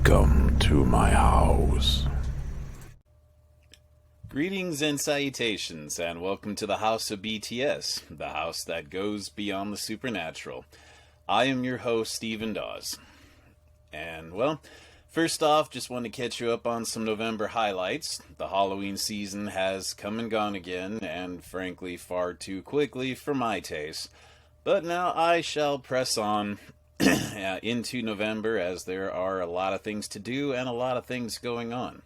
Welcome to my house. Greetings and salutations, and welcome to the House of BTS, the house that goes beyond the supernatural. I am your host, Stephen Dawes. And, well, first off, just want to catch you up on some November highlights. The Halloween season has come and gone again, and frankly, far too quickly for my taste. But now I shall press on into November, as there are a lot of things to do and a lot of things going on.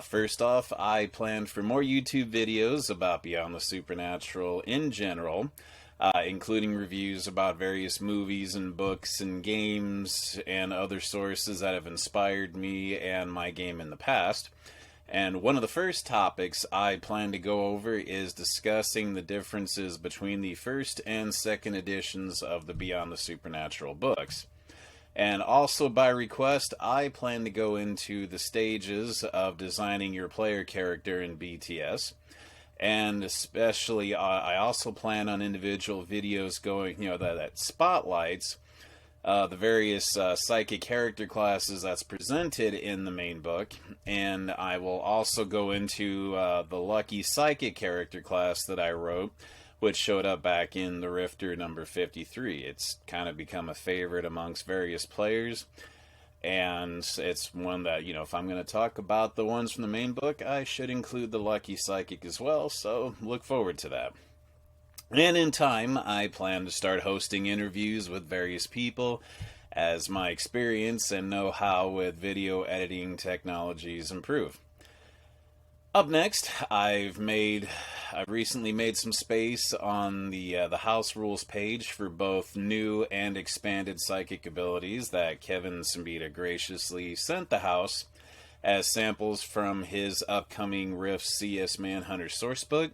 First off, I planned for more YouTube videos about Beyond the Supernatural in general, including reviews about various movies and books and games and other sources that have inspired me and my game in the past. And one of the first topics I plan to go over is discussing the differences between the first and second editions of the Beyond the Supernatural books. And also by request, I plan to go into the stages of designing your player character in BTS. And especially, I also plan on individual videos going, that spotlights the various psychic character classes that's presented in the main book. And I will also go into the lucky psychic character class that I wrote, which showed up back in the Rifter number 53. It's kind of become a favorite amongst various players, and it's one that, if I'm going to talk about the ones from the main book, I should include the Lucky Psychic as well, so look forward to that. And in time, I plan to start hosting interviews with various people as my experience and know-how with video editing technologies improve. Up next, I've recently made some space on the house rules page for both new and expanded psychic abilities that Kevin Siembieda graciously sent the house as samples from his upcoming Rift CS Manhunter sourcebook.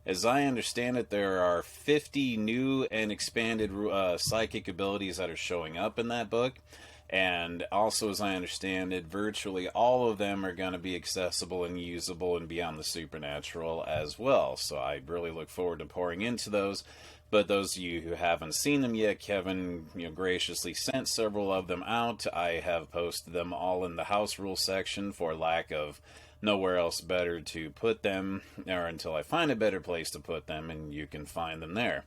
As I understand it, there are 50 new and expanded psychic abilities that are showing up in that book. And also, as I understand it, virtually all of them are going to be accessible and usable in Beyond the Supernatural as well. So I really look forward to pouring into those. But those of you who haven't seen them yet, Kevin graciously sent several of them out. I have posted them all in the house rule section for lack of nowhere else better to put them, or until I find a better place to put them, and you can find them there.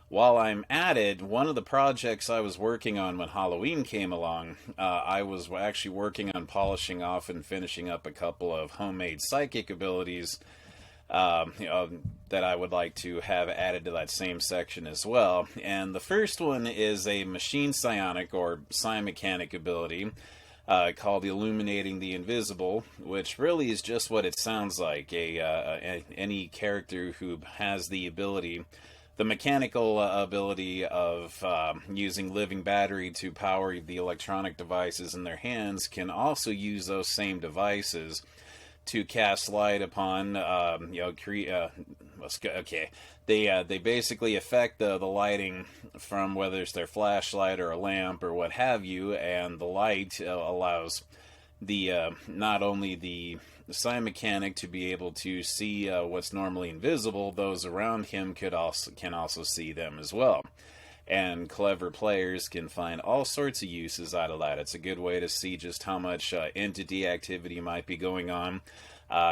While I'm at it, one of the projects I was working on when Halloween came along, I was actually working on polishing off and finishing up a couple of homemade psychic abilities that I would like to have added to that same section as well. And the first one is a machine psionic or psi-mechanic ability called Illuminating the Invisible, which really is just what it sounds like. Any character who has the ability, the mechanical ability of using living battery to power the electronic devices in their hands, can also use those same devices to cast light upon, They basically affect the lighting from whether it's their flashlight or a lamp or what have you, and the light allows the not only the psi-mechanic to be able to see what's normally invisible, those around him can also see them as well. And clever players can find all sorts of uses out of that. It's a good way to see just how much entity activity might be going on.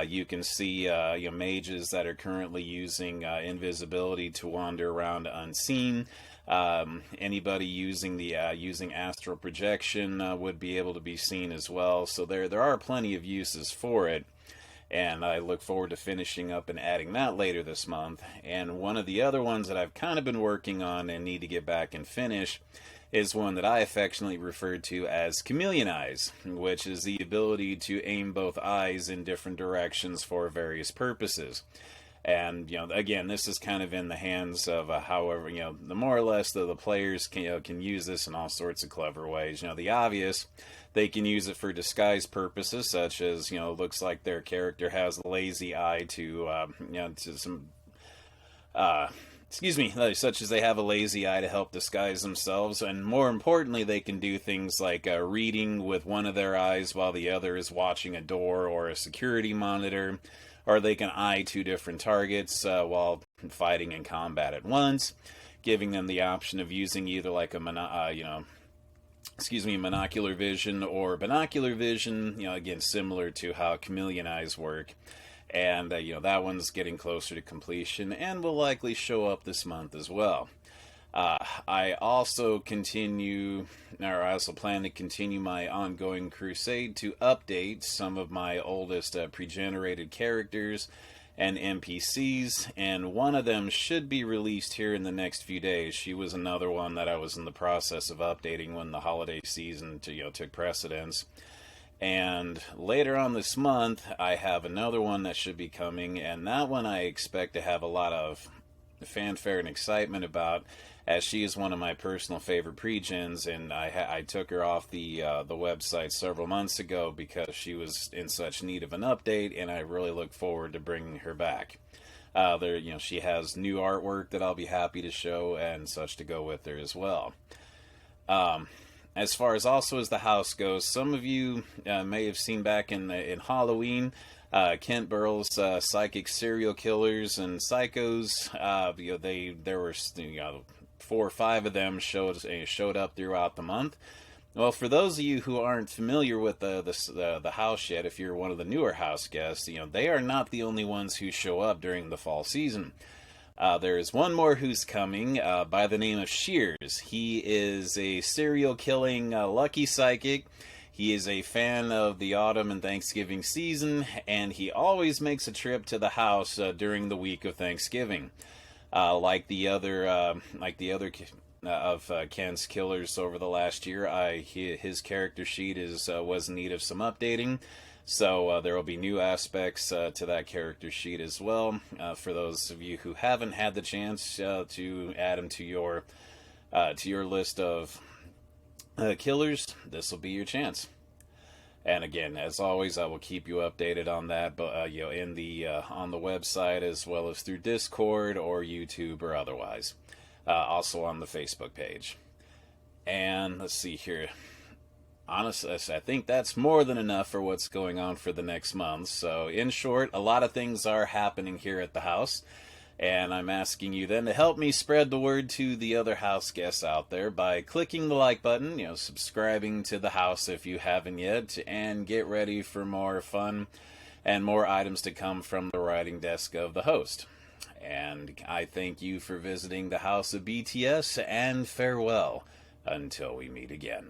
You can see mages that are currently using invisibility to wander around unseen. Anybody using astral projection would be able to be seen as well. So there are plenty of uses for it. And I look forward to finishing up and adding that later this month. And one of the other ones that I've kind of been working on and need to get back and finish is one that I affectionately refer to as Chameleon Eyes, which is the ability to aim both eyes in different directions for various purposes. And, again, this is kind of in the hands of however, the more or less the players can use this in all sorts of clever ways. The obvious, they can use it for disguise purposes, such as, looks like their character has a lazy eye such as they have a lazy eye to help disguise themselves. And more importantly, they can do things like reading with one of their eyes while the other is watching a door or a security monitor. Or they can eye two different targets while fighting in combat at once, giving them the option of using either like monocular vision or binocular vision. Again, similar to how chameleon eyes work. And that one's getting closer to completion and will likely show up this month as well. I also plan to continue my ongoing crusade to update some of my oldest pre-generated characters and NPCs, and one of them should be released here in the next few days. She was another one that I was in the process of updating when the holiday season took precedence. And later on this month, I have another one that should be coming, and that one I expect to have a lot of fanfare and excitement about, as she is one of my personal favorite pre-gens, and I took her off the website several months ago because she was in such need of an update, and I really look forward to bringing her back. She has new artwork that I'll be happy to show and such to go with her as well. As far as the house goes, some of you may have seen back in Halloween, Kent Burrell's Psychic Serial Killers and Psychos. There were 4 or 5 of them showed up throughout the month. Well, for those of you who aren't familiar with the house yet, if you're one of the newer house guests, they are not the only ones who show up during the fall season. There is one more who's coming by the name of Shears. He is a serial killing lucky psychic. He is a fan of the autumn and Thanksgiving season, and he always makes a trip to the house during the week of Thanksgiving. Like the other of Ken's killers over the last year, his character sheet was in need of some updating. So there will be new aspects to that character sheet as well. For those of you who haven't had the chance to add him to your list of killers, this will be your chance. And again, as always, I will keep you updated on that, but on the website, as well as through Discord or YouTube or otherwise. Also on the Facebook page. And let's see here. Honestly, I think that's more than enough for what's going on for the next month. So, in short, a lot of things are happening here at the house. And I'm asking you then to help me spread the word to the other house guests out there by clicking the like button, subscribing to the house if you haven't yet, and get ready for more fun and more items to come from the writing desk of the host. And I thank you for visiting the House of BTS, and farewell until we meet again.